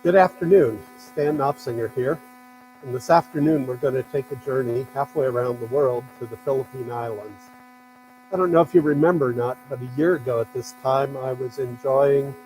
Good afternoon, Stan Knopfinger here. And this afternoon we're going to take a journey halfway around the world to the Philippine Islands. I don't know if you remember or not, but a year ago at this time I was enjoying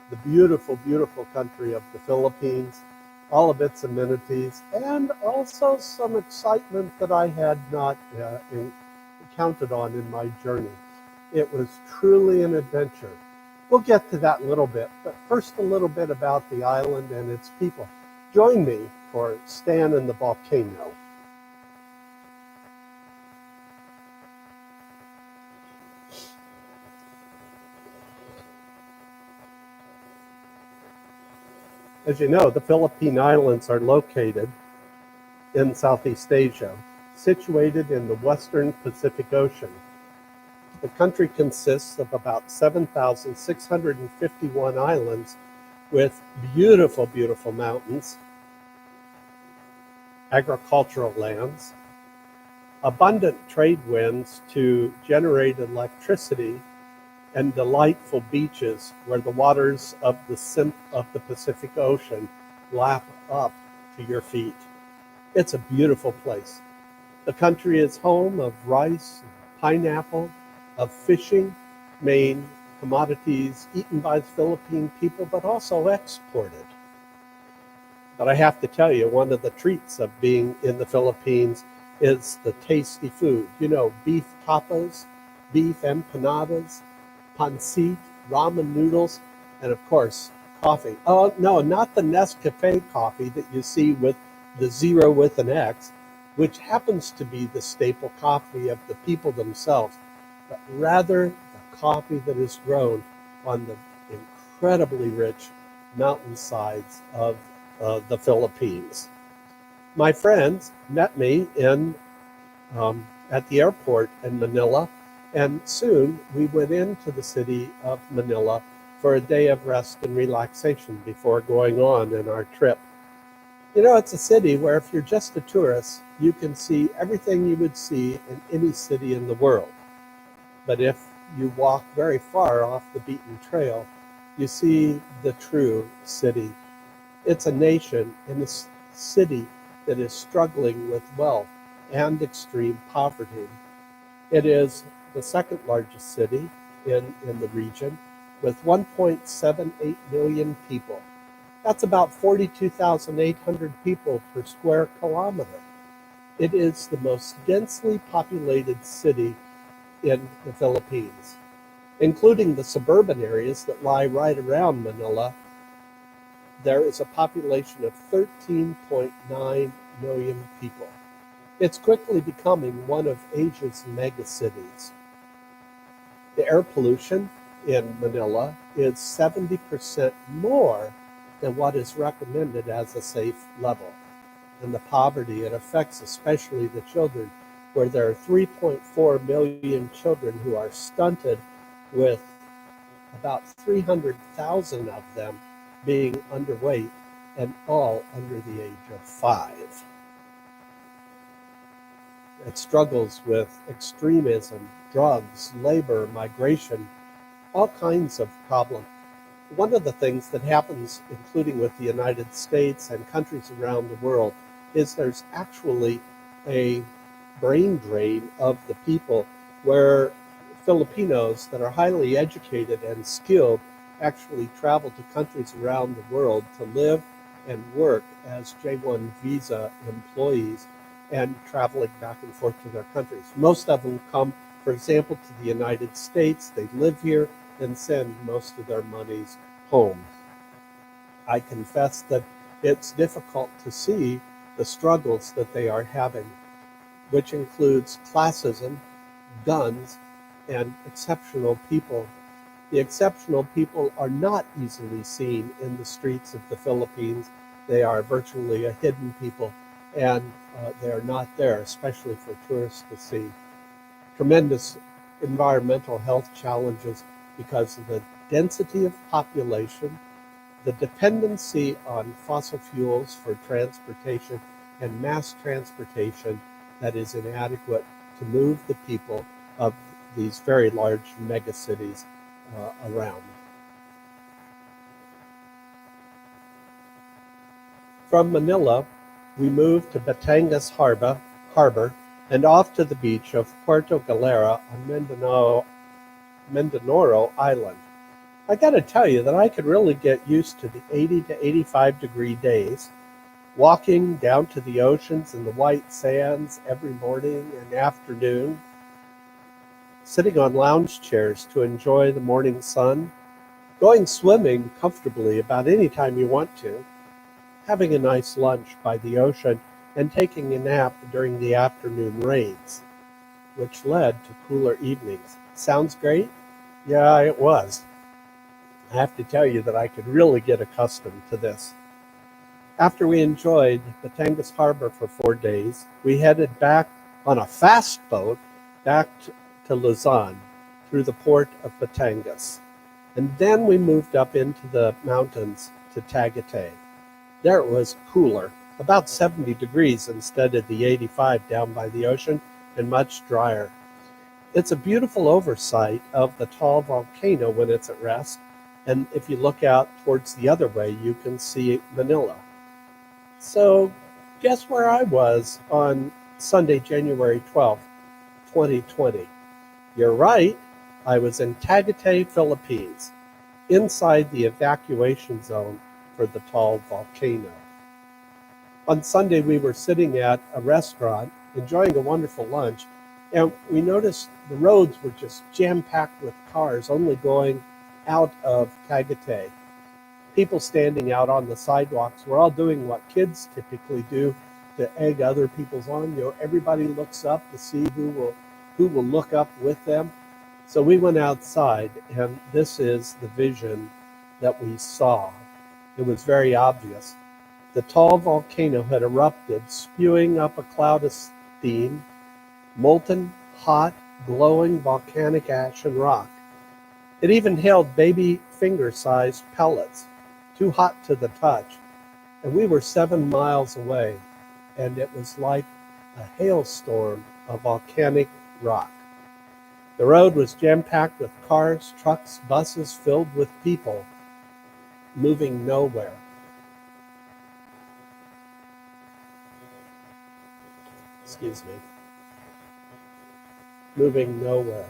the beautiful, beautiful country of the Philippines, all of its amenities, and also some excitement that I had not counted on in my journey. It was truly an adventure. We'll get to that in a little bit, but first a little bit about the island and its people. Join me for Stan and the Volcano. As you know, the Philippine Islands are located in Southeast Asia, situated in the western Pacific Ocean. The country consists of about 7,651 islands with beautiful, beautiful mountains, agricultural lands, abundant trade winds to generate electricity, and delightful beaches where the waters of the Pacific Ocean lap up to your feet. It's a beautiful place. The country is home of rice, pineapple, of fishing, main commodities eaten by the Philippine people, but also exported. But I have to tell you, one of the treats of being in the Philippines is the tasty food. You know, beef tapas, beef empanadas, pancit, ramen noodles, and of course, coffee. Oh, no, not the Nescafe coffee that you see with the zero with an X, which happens to be the staple coffee of the people themselves, but rather the coffee that is grown on the incredibly rich mountainsides of the Philippines. My friends met me at the airport in Manila, and soon we went into the city of Manila for a day of rest and relaxation before going on in our trip. You know, it's a city where if you're just a tourist, you can see everything you would see in any city in the world. But if you walk very far off the beaten trail, you see the true city. It's a nation and a city that is struggling with wealth and extreme poverty. It is the second largest city in the region with 1.78 million people. That's about 42,800 people per square kilometer. It is the most densely populated city in the Philippines, including the suburban areas that lie right around Manila. There is a population of 13.9 million people. It's quickly becoming one of Asia's megacities. The air pollution in Manila is 70% more than what is recommended as a safe level. And the poverty it affects, especially the children, where there are 3.4 million children who are stunted, with about 300,000 of them being underweight and all under the age of 5. It struggles with extremism, drugs, labor, migration, all kinds of problems. One of the things that happens, including with the United States and countries around the world, is there's actually a brain drain of the people, where Filipinos that are highly educated and skilled actually travel to countries around the world to live and work as J-1 visa employees and traveling back and forth to their countries. Most of them come, for example, to the United States. They live here and send most of their monies home. I confess that it's difficult to see the struggles that they are having, which includes classism, guns, and exceptional people. The exceptional people are not easily seen in the streets of the Philippines. They are virtually a hidden people, and they are not there, especially for tourists to see. Tremendous environmental health challenges because of the density of population, the dependency on fossil fuels for transportation, and mass transportation that is inadequate to move the people of these very large megacities around. From Manila, we moved to Batangas Harbor and off to the beach of Puerto Galera on Mindonoro Island. I gotta tell you that I could really get used to the 80 to 85 degree days, walking down to the oceans and the white sands every morning and afternoon, sitting on lounge chairs to enjoy the morning sun, going swimming comfortably about any time you want to, having a nice lunch by the ocean, and taking a nap during the afternoon rains, which led to cooler evenings. Sounds great? Yeah, it was. I have to tell you that I could really get accustomed to this. After we enjoyed Batangas Harbor for 4 days, we headed back on a fast boat back to Luzon through the port of Batangas. And then we moved up into the mountains to Tagaytay. There it was cooler, about 70 degrees instead of the 85 down by the ocean, and much drier. It's a beautiful oversight of the tall volcano when it's at rest, and if you look out towards the other way, you can see Manila. So guess where I was on Sunday, January 12th, 2020? You're right, I was in Tagaytay, Philippines, inside the evacuation zone for the tall volcano. On Sunday, we were sitting at a restaurant, enjoying a wonderful lunch, and we noticed the roads were just jam-packed with cars only going out of Tagaytay. People standing out on the sidewalks were all doing what kids typically do to egg other people's on. Everybody looks up to see who will look up with them. So we went outside, and this is the vision that we saw. It was very obvious. The tall volcano had erupted, spewing up a cloud of steam, molten, hot, glowing volcanic ash and rock. It even held baby finger-sized pellets, too hot to the touch, and we were 7 miles away, and it was like a hailstorm of volcanic rock. The road was jam-packed with cars, trucks, buses filled with people, moving nowhere. Excuse me. Moving nowhere.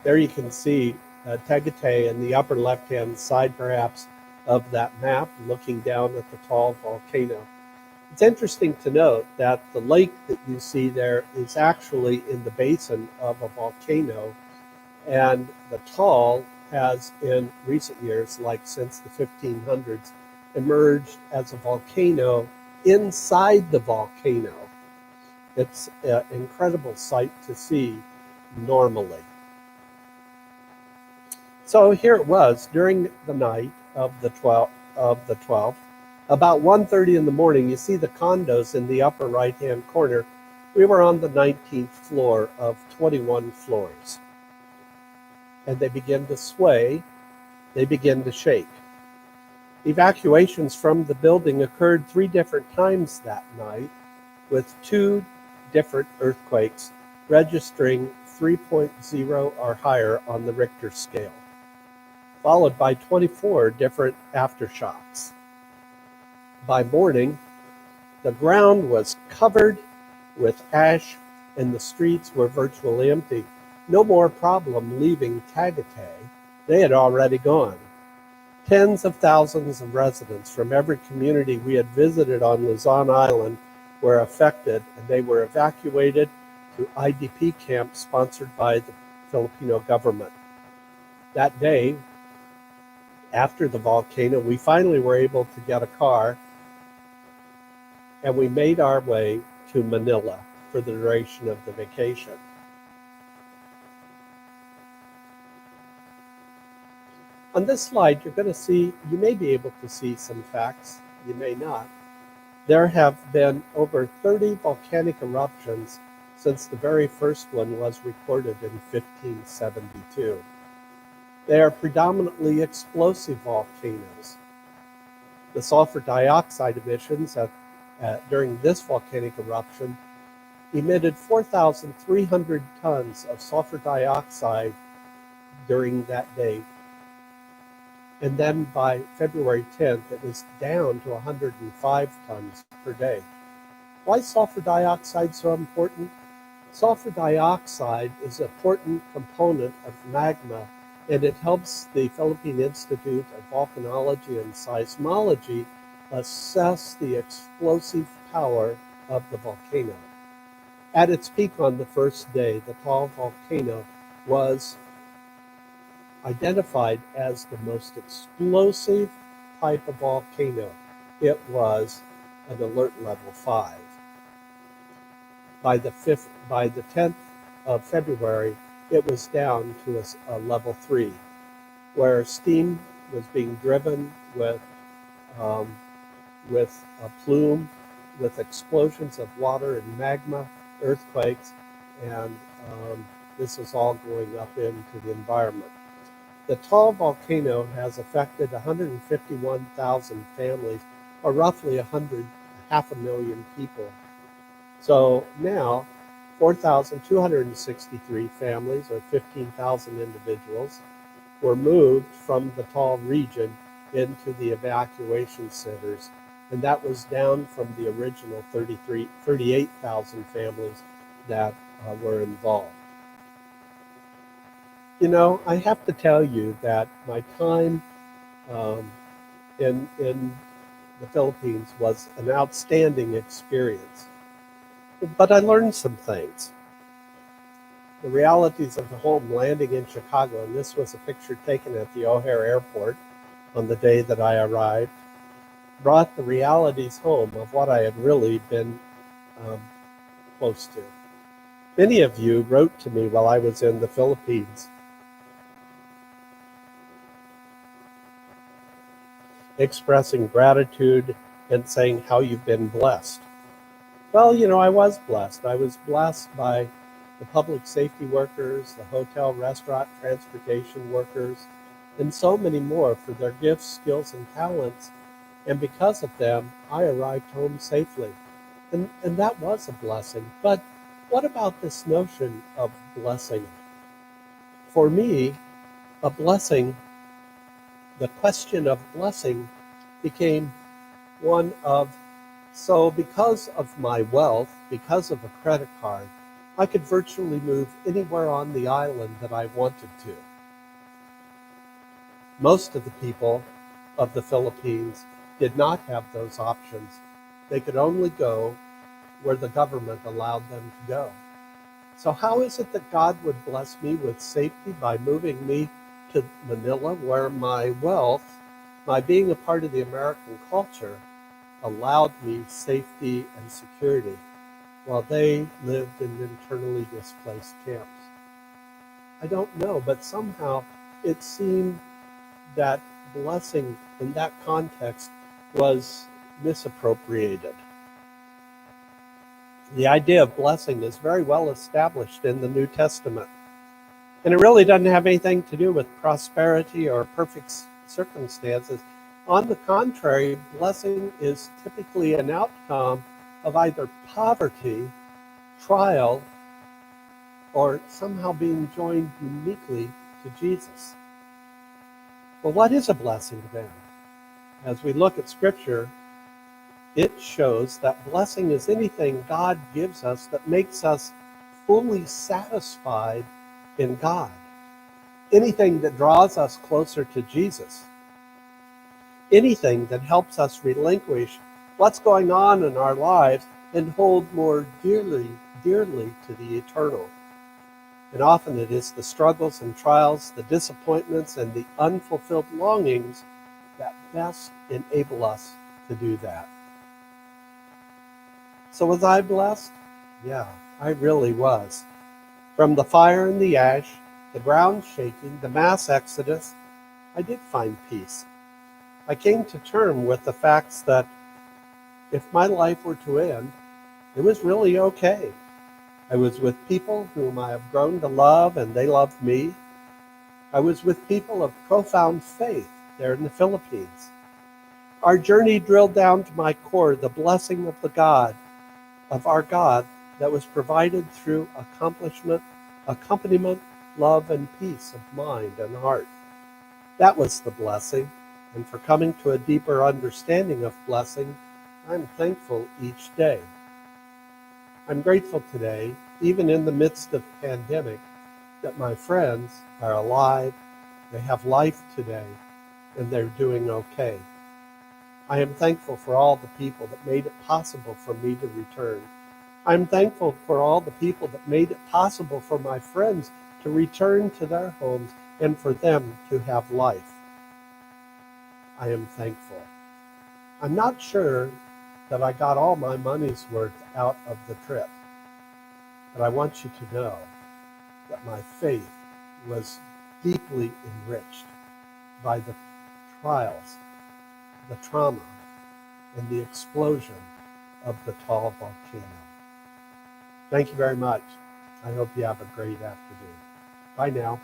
There you can see Tagaytay in the upper left-hand side, perhaps, of that map, looking down at the tall volcano. It's interesting to note that the lake that you see there is actually in the basin of a volcano, and the tall has, in recent years, like since the 1500s, emerged as a volcano inside the volcano. It's an incredible sight to see normally. So here it was during the night of the 12th, about 1:30 in the morning. You see the condos in the upper right-hand corner. We were on the 19th floor of 21 floors. And they begin to sway, they begin to shake. Evacuations from the building occurred 3 different times that night, with 2 different earthquakes registering 3.0 or higher on the Richter scale, followed by 24 different aftershocks. By morning, the ground was covered with ash and the streets were virtually empty. No more problem leaving Tagaytay. They had already gone. Tens of thousands of residents from every community we had visited on Luzon Island were affected, and they were evacuated to IDP camps sponsored by the Filipino government. That day, after the volcano, we finally were able to get a car, and we made our way to Manila for the duration of the vacation. On this slide, you're going to see, you may be able to see some facts, you may not. There have been over 30 volcanic eruptions since the very first one was recorded in 1572. They are predominantly explosive volcanoes. The sulfur dioxide emissions during this volcanic eruption emitted 4,300 tons of sulfur dioxide during that day. And then by February 10th, it was down to 105 tons per day. Why is sulfur dioxide so important? Sulfur dioxide is an important component of magma, and it helps the Philippine Institute of Volcanology and Seismology assess the explosive power of the volcano. At its peak on the first day, the Taal volcano was identified as the most explosive type of volcano. It was an alert level 5. By the 10th of February, it was down to a level 3, where steam was being driven with a plume, with explosions of water and magma, earthquakes, and this is all going up into the environment. The Taal volcano has affected 151,000 families, or roughly half a million people. So now, 4,263 families, or 15,000 individuals, were moved from the Taal region into the evacuation centers, and that was down from the original 38,000 families that were involved. You know, I have to tell you that my time in the Philippines was an outstanding experience. But I learned some things. The realities of the home landing in Chicago, and this was a picture taken at the O'Hare Airport on the day that I arrived, brought the realities home of what I had really been close to. Many of you wrote to me while I was in the Philippines, expressing gratitude and saying how you've been blessed. Well, you know, I was blessed. I was blessed by the public safety workers, the hotel, restaurant, transportation workers, and so many more for their gifts, skills, and talents. And because of them, I arrived home safely. And that was a blessing. But what about this notion of blessing? For me, a blessing, the question of blessing became one of, so because of my wealth, because of a credit card, I could virtually move anywhere on the island that I wanted to. Most of the people of the Philippines did not have those options. They could only go where the government allowed them to go. So how is it that God would bless me with safety by moving me to Manila, where my wealth, my being a part of the American culture, allowed me safety and security, while they lived in internally displaced camps? I don't know, but somehow it seemed that blessing in that context was misappropriated. The idea of blessing is very well established in the New Testament, and it really doesn't have anything to do with prosperity or perfect circumstances. On the contrary, blessing is typically an outcome of either poverty, trial, or somehow being joined uniquely to Jesus. Well, what is a blessing then? As we look at Scripture, it shows that blessing is anything God gives us that makes us fully satisfied in God. Anything that draws us closer to Jesus. Anything that helps us relinquish what's going on in our lives and hold more dearly to the eternal. And often it is the struggles and trials, the disappointments, and the unfulfilled longings that best enable us to do that. So was I blessed? Yeah, I really was. From the fire and the ash, the ground shaking, the mass exodus, I did find peace. I came to terms with the facts that if my life were to end, it was really okay. I was with people whom I have grown to love, and they loved me. I was with people of profound faith there in the Philippines. Our journey drilled down to my core the blessing of our God that was provided through accompaniment, love, and peace of mind and heart. That was the blessing, and for coming to a deeper understanding of blessing, I'm thankful each day. I'm grateful today, even in the midst of the pandemic, that my friends are alive, they have life today, and they're doing okay. I am thankful for all the people that made it possible for me to return. I'm thankful for all the people that made it possible for my friends to return to their homes and for them to have life. I am thankful. I'm not sure that I got all my money's worth out of the trip, but I want you to know that my faith was deeply enriched by the trials, the trauma, and the explosion of the tall volcano. Thank you very much. I hope you have a great afternoon. Bye now.